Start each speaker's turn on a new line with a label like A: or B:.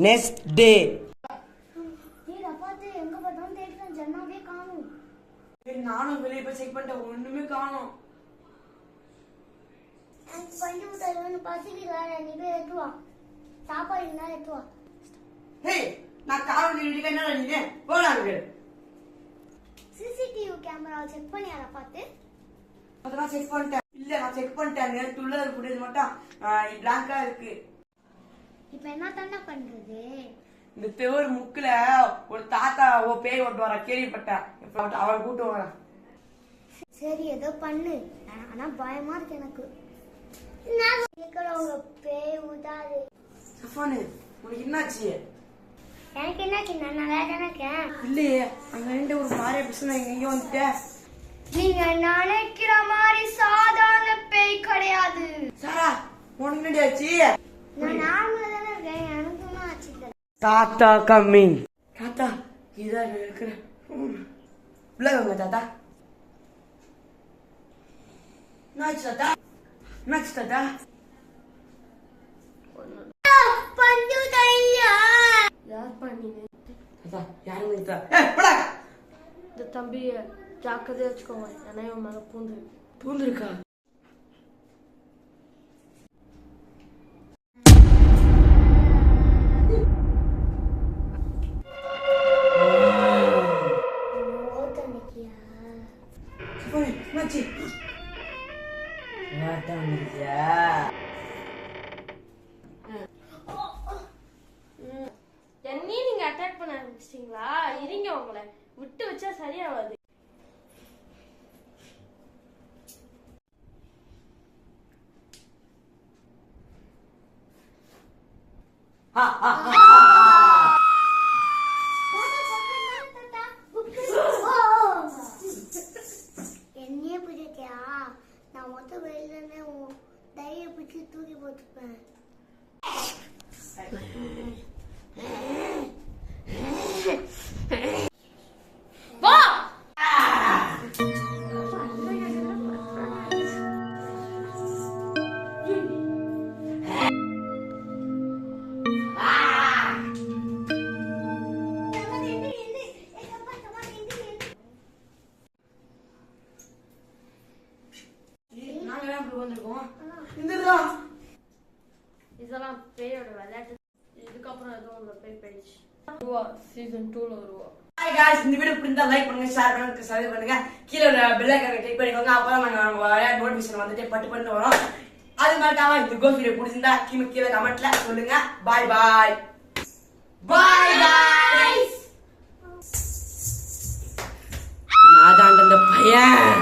A: Next day. நானும் வெளியே போய் செக் பண்ணிட்டேன், ஒண்ணுமே காணோம். நான் காரணம் என்ன போலாங்க.
B: சிசிடிவி கேமரா செக் பண்ணியால பாத்து?
A: அதெல்லாம் செக் பண்ணிட்டேன். இல்ல நான் செக் பண்ணிட்டேன். நேத்து உள்ள ஃபுட்டேஜ் மட்டும் பிளாங்கா இருக்கு.
B: இப்போ என்ன தான பண்றது?
A: இந்த தேவர் முக்குல ஒரு தாத்தா பேய் ஓட்டு வர கேள்விப்பட்டேன். அவளை கூட்டு வர.
B: சரி ஏதோ பண்ணு, ஆனா பயமா இருக்கு எனக்கு. உங்க பேய் உதாது.
A: சஃபானு உனக்கு என்னாச்சு?
B: எனக்கு என்னாச்சு? நான் நல்லா தானே இருக்கேன்.
A: இல்லையே, அங்க ரெண்டு ஒரு மாதிரியா பேசுனா எங்க வந்துட்டேன்.
B: நீங்க நினைக்கிற மாதிரி சாதாரண பேய் கிடையாது.
A: சாரா உனக்கு என்னடி ஆச்சு?
B: நான் நார்மலா தானே இருக்கேன், எனக்குமா ஆச்சு.
A: தாத்தா கம்மிங். தாத்தா இதான் இருக்கிற உலகங்க. தாத்தா என்னாச்சு தாத்தா? என்னாச்சு தாத்தா?
B: பஞ்சு தையா
C: யார் பண்ணீங்க?
A: தாத்தா யாருமே இல்ல.
C: இந்த தம்பிய ஜாக்கிரதையா வச்சுக்கோங்க, ஏன்னா இவன் மேல
A: பூந்துருக்கா?
C: என்னையும் நீங்க அட்டாக் பண்ண ஆரம்பிச்சிட்டீங்களா? இருங்க, உங்களை விட்டு வச்சா சரியாவாது.
B: என்னையே பிடிச்சியா? நான் மொத்தம் வெளியில டைய பிடிச்சி தூக்கி போட்டுப்பேன்.
C: வா. இதெல்லாம் பேயோட விளையாட்டு. இதுக்கப்புறம் எதுவும் உள்ள பேய் போயிடுச்சு. சீசன் 2ல வருவோம்.
A: Hi guys, இந்த வீடியோ பிடிச்சா லைக் பண்ணுங்க, ஷேர் பண்ணுங்க, சப்ஸ்கிரைப் பண்ணுங்க. கீழ உள்ள பெல் ஐகானை கிளிக் பண்ணிக்கோங்க. அப்பதான் நம்ம வர நோட்டிஃபிகேஷன் வந்துட்டு பட்டு வரும். அது மறக்காம இந்த கோஸ் வீடியோ பிடிச்சிருந்தா கீழ கமெண்ட்ல சொல்லுங்க. பாய் பாய். பாய் guys. நான் தான் அந்த பையன்.